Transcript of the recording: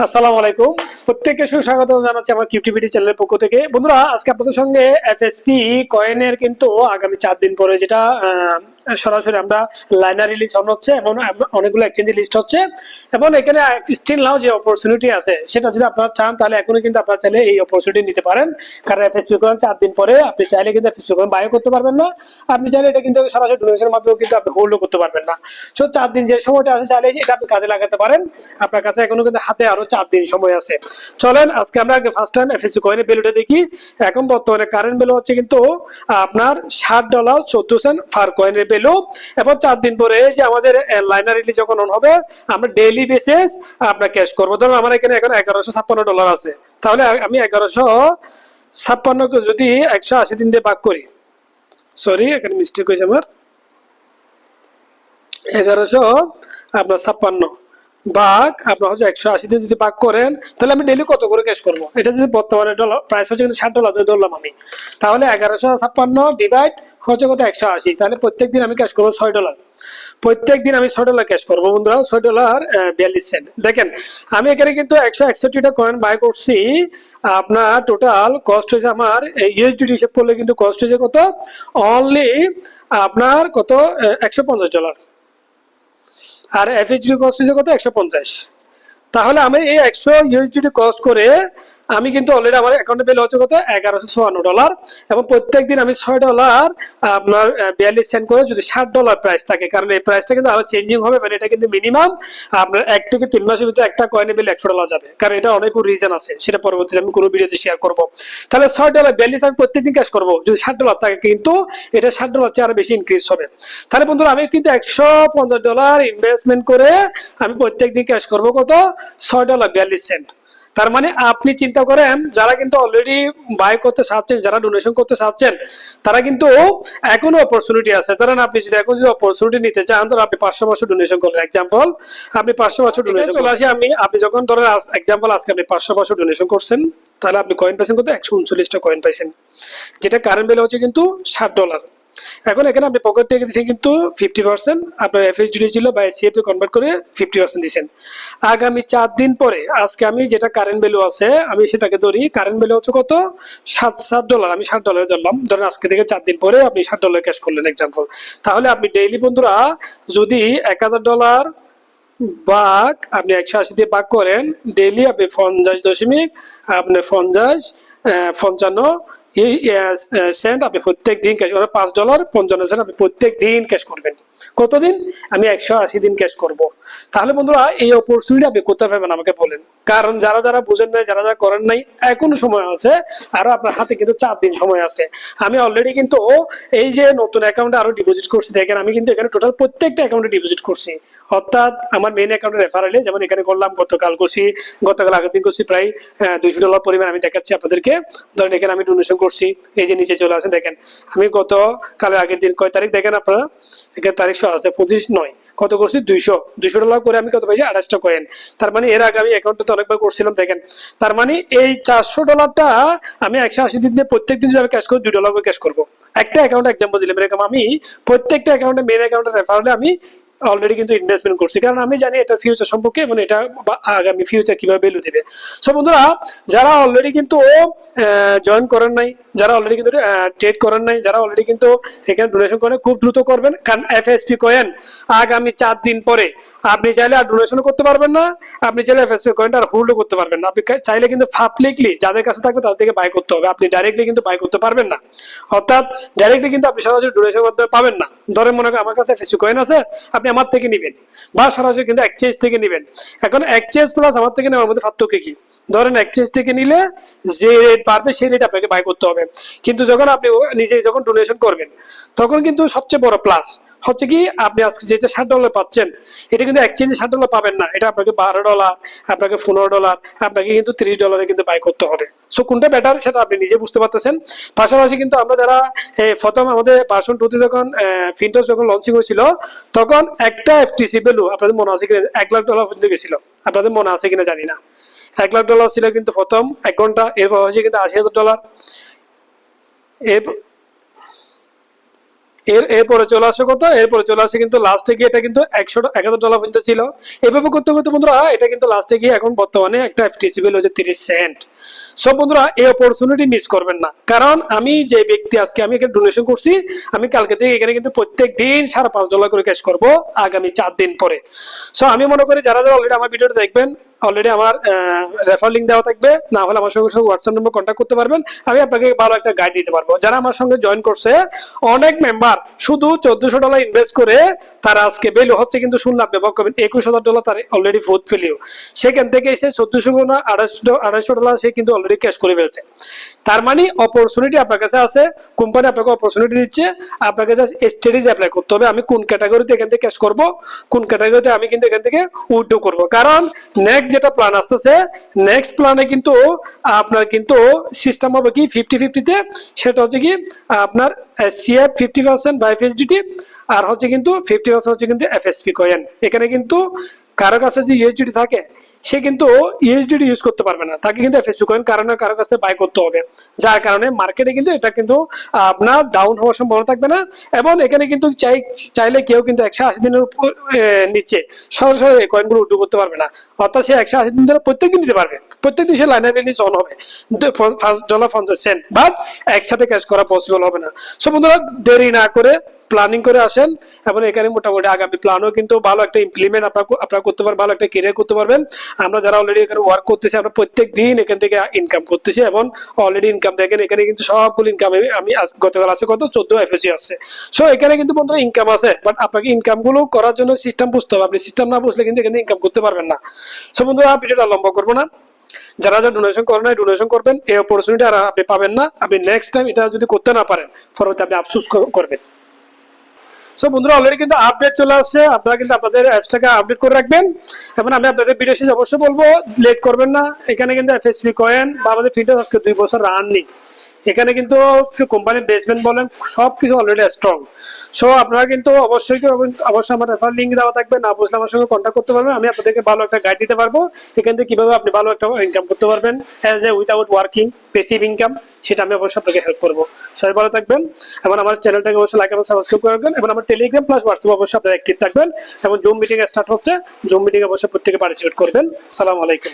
আসসালামু আলাইকুম, প্রত্যেককে সুস্বাগত জানাচ্ছি আমার কিউটিভিটি চ্যানেলের পক্ষ থেকে। বন্ধুরা, আজকে আপনাদের সঙ্গে এফএসপি কয়েনের কিন্তু আগামী 4 দিন পরে যেটা সরাসরি আমরা লাইনার রিলিজ হচ্ছে এবং অনেকগুলো এক্সচেঞ্জ লিস্ট হচ্ছে এবং এখানে স্টিল নাও যে অপরচুনিটি আছে সেটা যদি আপনারা চান তাহলে এখনই কিন্তু আপনারা চাইলে এই অপরচুনিটি নিতে পারেন। কারণ এফএসপি কয়েন 4 দিন পরে আপনি চাইলে কিন্তু এফএসপি কয়েন বাই করতে পারবেন না, আপনি চাইলে এটা কিন্তু সরাসরি ডোনেশনের মাধ্যমে কিন্তু আপনি হোল্ডও করতে পারবেন না। সো 4 দিন যে সময়টা আছে চাইলে এটা আপনি কাজে লাগাতে পারেন। আপনার কাছে এখনো কিন্তু হাতে আরো 4 দিন সময় আছে। চলেন আজকে আমরা ফার্স্ট টাইম এফএসপি কয়েনের ভ্যালুটা দেখি। এখন বর্তমানে কারেন্ট ভ্যালু হচ্ছে কিন্তু আপনার $60.14 পার কয়েনের ভ্যালু। এবং 4 দিন পরে যে আমাদের লাইনার রিলিজ যখন অন হবে আমরা ডেইলি বেসিস আপনার ক্যাশ করবো। ধরুন আমার এখানে এখন $1156 আছে, তাহলে আমি 1156 যদি 180 দিন দিয়ে ভাগ করি, সরি এখানে মিস্টেক হয়েছে আমার, 1156 ভাগ আপনার হচ্ছে 180 দিয়ে যদি ভাগ করেন তাহলে আমি ডেইলি কত করে ক্যাশ করবো। এটা যদি বর্তমানে ডলার প্রাইস হচ্ছে কিন্তু $60 ধরলাম আমি, তাহলে 1156 ডিভাইড হচ্ছে কত 180, তাহলে প্রত্যেকদিন আমি ক্যাশ করবো $6। প্রত্যেকদিন আমি $6 ক্যাশ করবো বন্ধুরা, $6.42। দেখেন আমি এখানে কিন্তু 161টা কয়েন বাই করছি। আপনার টোটাল কস্ট হয়েছে আমার ইউএসডি হিসেব করলে কিন্তু কস্ট হয়েছে কত, অনলি আপনার কত $150। আর এফএইচডি কস্ট হচ্ছে কত 150। তাহলে আমি এই 100 ইউএসডি কস্ট করে আমি কিন্তু অলরেডি আমার অ্যাকাউন্টে পেলে হচ্ছে কত $1154 এবং প্রত্যেকদিন আমি $6 আপনার 42 সেন্ট করে যদি $60 প্রাইস থাকে, কারণ এই প্রাইসটা কিন্তু আরো চেঞ্জিং হবে, মানে এটা কিন্তু মিনিমাম আপনার 1 থেকে 3 মাসের ভিতরে একটা কয়েনে পেলে $100 যাবে, কারণ এটা অনেক রিজন আছে, সেটা পরবর্তীতে আমি কোনো ভিডিওতে শেয়ার করবো। তাহলে $6.42 আমি প্রত্যেকদিন ক্যাশ করবো, যদি $60 থাকে কিন্তু এটা $60 চেয়ে আরো বেশি ইনক্রিজ হবে। তাহলে বন্ধুরা আমি কিন্তু $150 ইনভেস্টমেন্ট করে আমি প্রত্যেকদিন ক্যাশ করবো কত $6.42। তার মানে আপনি চিন্তা করেন যারা কিন্তু অলরেডি বাই করতে চাচ্ছেন, যারা ডোনেশন করতে চাচ্ছেন, তারা কিন্তু এখনো অপরচুনিটি আছে। ধরেন আপনি যদি এখন যদি অপরচুনিটি নিতে চান তাহলে আপনি 500 ডোনেশন করলেন, এক্সাম্পল আপনি 500 ডোনেশন চলে আসি আমি, আপনি যখন ধরেন এক্সাম্পল আজকে আপনি 500 ডোনেশন করছেন, তাহলে আপনি কয়েন পাইছেন কত 139টা কয়েন পাইছেন, যেটা কারেন্ট ভ্যালু হচ্ছে কিন্তু $60। এখন এখানে আপনি পকেট থেকে দিচ্ছেন কিন্তু 50%, আপনার এফএসডি ছিল বা এসিএফ তে কনভার্ট করে 50% দিচ্ছেন। আগামী 4 দিন পরে আজকে আমি যেটা কারেন্ট ভ্যালু আছে আমি সেটাকে ধরি, কারেন্ট ভ্যালু হচ্ছে কত $7, আমি $60 ধরলাম। ধরেন আজকে থেকে 4 দিন পরে আপনি $60 ক্যাশ করলেন এক্সাম্পল, তাহলে আপনি ডেইলি বন্ধুরা যদি $1000 ভাগ আপনি 180 দিয়ে ভাগ করেন, ডেইলি আপনি 50 এই সেন্ট আপনি প্রত্যেক দিন ক্যাশ করবেন। $5.55 আপনি প্রত্যেক দিন ক্যাশ করবেন। কতদিন? আমি 180 দিন ক্যাশ করব। তাহলে বন্ধুরা এই অপরচুনিটি আপনি কোথায় পাবেন আমাকে বলেন, কারণ যারা যারা বুঝেন নাই, যারা যারা করেন নাই, এখনো সময় আছে, আরো আপনার হাতে কিন্তু 4 দিন সময় আছে। আমি অলরেডি কিন্তু এই যে নতুন অ্যাকাউন্টে আরো ডিপোজিট করছি, দেখেন আমি কিন্তু এখানে টোটাল প্রত্যেকটা অ্যাকাউন্টে ডিপোজিট করছি, অর্থাৎ আমার মেইন অ্যাকাউন্টের রেফারেলে, যেমন এখানে করলাম গতকাল করছি, গতকাল আগের দিন করছি, প্রায় $200 পরিমাণ আমি দেখাচ্ছি আপনাদেরকে। ধরেন এখানে আমি ডোনেশন করছি, এই যে নিচে চলে আসে দেখেন আমি গতকালের আগের দিন কয় তারিখ দেখেন আপনারা, এখানে তারিখ আছে 25/9 কত করছি $200 করে আমি কত পাইছি 28টা কয়েন। তার মানে এর আগে আমি অ্যাকাউন্টে তো অনেকবার করছিলাম দেখেন, তার মানে এই $400 আমি 180 দিন দিয়ে প্রত্যেকদিন যদি আমি ক্যাশ করি $2 করে ক্যাশ করবো। একটা অ্যাকাউন্ট এক্সাম্পল দিলাম, এরকম আমি প্রত্যেকটা অ্যাকাউন্টে মেইন অ্যাকাউন্টের রেফারেলে আমি অলরেডি কিন্তু ইনভেস্টমেন্ট করছি, কারণ আমি জানি এটা ফিউচার সম্পর্কে, মানে এটা আগামী ফিউচার কিভাবে ভ্যালু দিবে। সো বন্ধুরা যারা অলরেডি কিন্তু জয়েন করেন নাই, যারা অলরেডি কিন্তু ট্রেড করেন নাই, যারা অলরেডি কিন্তু এখানে ডোনেশন করেন, খুব দ্রুত করবেন, কারণ এফএসপি কয়েন আগামী 4 দিন পরে আপনি চাইলে আর ডোনেশন করতে পারবেন না, আপনি চাইলে এফএসপি কয়েনটা আর হোল্ড করতে পারবেন না। আপনি চাইলে কিন্তু পাবলিকলি যাদের কাছে থাকবে তাদের থেকে বাই করতে হবে, আপনি ডাইরেক্টলি কিন্তু বাই করতে পারবেন না, অর্থাৎ ডাইরেক্টলি কিন্তু আপনি সরাসরি ডোনেশন করতে পাবেন না। ধরেন মনে করেন আমার কাছে এফএসপি কয়েন আছে, আপনি আমার থেকে নেবেন বা সরাসরি কিন্তু এক্সচেঞ্জ থেকে নেবেন। এখন এক্সচেঞ্জ প্লাস আমার থেকে নেওয়ার মধ্যে পার্থক্য কি? ধরেন এক্সচেঞ্জ থেকে নিলে যে রেট পারবে সেই রেট আপনাকে বাই করতে হবে, কিন্তু যখন আপনি নিজেই যখন ডোনেশন করবেন তখন কিন্তু সবচেয়ে বড় প্লাস হচ্ছে কি আপনি আজকে যেটা $60 পাচ্ছেন এটা কিন্তু এক্সচেঞ্জে $60 পাবেন না, এটা আপনাকে $12, আপনাকে $15, আপনাকে কিন্তু $30 কিন্তু বাই করতে হবে। সো কোনটা বেটার সেটা আপনি নিজে বুঝতে পারতেছেন। পাশাপাশি কিন্তু আমরা যারা প্রথম আমাদের ভার্সন 2 তে যখন ফিনটস যখন লঞ্চিং হয়েছিল তখন একটা এফটিসি ভ্যালু আপনাদের মনে আছে কিনা $1,00,000 পর্যন্ত গেছিল, আপনাদের মনে আছে কিনা জানি না। $1,00,000 ছিল কিন্তু প্রথম 1 ঘন্টা, এরপর হয়েছে কিন্তু $80,000। এরপরে চলে আসে কত, এরপরে চলে আসে কিন্তু লাস্টে গিয়ে এটা কিন্তু $100 পর্যন্ত ছিল। এভাবে করতে করতে বন্ধুরা এটা কিন্তু লাস্টে গিয়ে এখন বর্তমানে একটা এফটিসি ভ্যালু হচ্ছে 30 সেন্ট। সব বন্ধুরা এই অপরচুনিটি মিস করবেন না, কারণ আমি যে ব্যক্তি আজকে আমি এখানে ডোনেশন করছি, আমি কালকে থেকে এখানে কিন্তু প্রত্যেক দিন $5.5 করে ক্যাশ করব আগামী 4 দিন পরে। সো আমি মনে করি যারা যারা অলরেডি আমার ভিডিওটা দেখবেন, অলরেডি আমার রেফার লিঙ্ক দেওয়া থাকবে, না হলে আমার সঙ্গে হোয়াটসঅ্যাপ নম্বর কন্ট্যাক্ট করতে পারবেন, আমি আপনাকে ভালো একটা গাইড দিতে পারবো। যারা আমার সঙ্গে জয়েন করছে অনেক মেম্বার শুধু $1400 ইনভেস্ট করে তারা আজকে ভ্যালু হচ্ছে কিন্তু শুনলাম ব্যবহার করবেন $21,000 তার অলরেডি ফোর্থ ভ্যালু, সেখান থেকে এসে 1400 গুণ $250 সে কিন্তু অলরেডি ক্যাশ করে ফেলছে। তার মানে অপরচুনিটি আপনার কাছে আছে, কোম্পানি আপনাকে অপরচুনিটি দিচ্ছে, আপনাকে জাস্ট স্ট্র্যাটেজি অ্যাপ্লাই করতে হবে। আমি কোন ক্যাটাগরিতে এখান থেকে ক্যাশ করব, কোন ক্যাটাগরিতে আমি কিন্তু এখান থেকে উইথড্র করব। কারণ নেক্সট যেটা প্ল্যান আসতেছে, নেক্সট প্ল্যানে কিন্তু আপনার কিন্তু সিস্টেম হবে কি 50-50-তে, সেটা হচ্ছে কি আপনার সিএফ 50% বাই এফএসডিটি, আর হচ্ছে কিন্তু 50% হচ্ছে কিন্তু এফএসপি কয়েন। এখানে কিন্তু কারো কাছে যে ইউএসডিটি থাকে সে কিন্তু ইউএসডিটি ইউজ করতে পারবে না, তাকে কিন্তু এফএসপি কয়েন কারো কাছে বাই করতে হবে, যার কারণে মার্কেটে কিন্তু এটা কিন্তু আপনার ডাউন হওয়ার সম্ভাবনা থাকবে না। এবং এখানে কিন্তু চাইলে কেউ কিন্তু 180 দিনের উপর নিচে সরাসরি এই কয়েনগুলো উইথড্র করতে পারবে না, অর্থাৎ সে 180 দিন ধরে প্রত্যেকদিন দিতে পারবে, প্রত্যেকদিন সে লাইনার রিলিজ অন হবে $5.50, বাট একসাথে ক্যাশ করা পসিবল হবে না। সো বন্ধুরা দেরি না করে প্ল্যানিং করে আসেন, এবং এখানে মোটামুটি আগামী প্ল্যানও কিন্তু ভালো একটা ইমপ্লিমেন্ট আপনারা করতে পারবেন, ভালো একটা ক্যারিয়ার করতে পারবেন। আমরা যারা অলরেডি এখানে ওয়ার্ক করতেছি, আমরা প্রত্যেক দিন এখান থেকে ইনকাম করতেছি, এবং অলরেডি ইনকাম দেখেন এখানে কিন্তু সবগুলো ইনকাম আমি গতকাল আছে কত 14 এফএসি আছে। সো এখানে কিন্তু বন্ধুরা ইনকাম আছে, বাট আপনাকে ইনকাম গুলো করার জন্য সিস্টেম বুঝতে হবে, আপনি সিস্টেম না বুঝলে কিন্তু এখানে ইনকাম করতে পারবেন না। সো বন্ধুরা ভিডিওটা লম্বা করবো না, যারা যারা ডোনেশন করেন নাই ডোনেশন করবেন, এই অপরচুনিটি আর আপনি পাবেন না। আপনি নেক্সট টাইম এটা যদি করতে না পারেন পরবর্তী আপনি আফসোস করবেন। সো বন্ধুরা অলরেডি কিন্তু আপডেট চলে আসছে, আপনারা কিন্তু আপনাদের অ্যাপসটাকে আপডেট করে রাখবেন। এবং আমি আপনাদের ভিডিও শেষে অবশ্যই বলবো লেট করবেন না। এখানে কিন্তু এফএসপি কয়েন বা আমাদের ফিল্টার আজকে 2 বছর রান নেই, এখানে কিন্তু কোম্পানির বেসমেন্ট বলেন সবকিছু অলরেডি স্ট্রং। সো আপনারা কিন্তু অবশ্যই আমার রেফার লিঙ্ক দেওয়া থাকবে, না বুঝলে আমার সঙ্গে কন্ট্যাক্ট করতে পারবেন, আমি আপনাদেরকে ভালো একটা গাইড দিতে পারবো এখান থেকে কিভাবে আপনি ভালো একটা ইনকাম করতে পারবেন as a without working passive income, সেটা আমি অবশ্যই আপনাকে হেল্প করবো। সবাই ভালো থাকবেন, এবং আমার চ্যানেলটাকে অবশ্যই লাইক এবং সাবস্ক্রাইব করবেন, এবং আমার টেলিগ্রাম প্লাস হোয়াটসঅ্যাপ অবশ্যই আপনারা অ্যাক্টিভ থাকবেন, এবং জুম মিটিং স্টার্ট হচ্ছে, জুম মিটিং অবশ্যই প্রত্যেকে পার্টিসিপেট করবেন। সালাম আলাইকুম।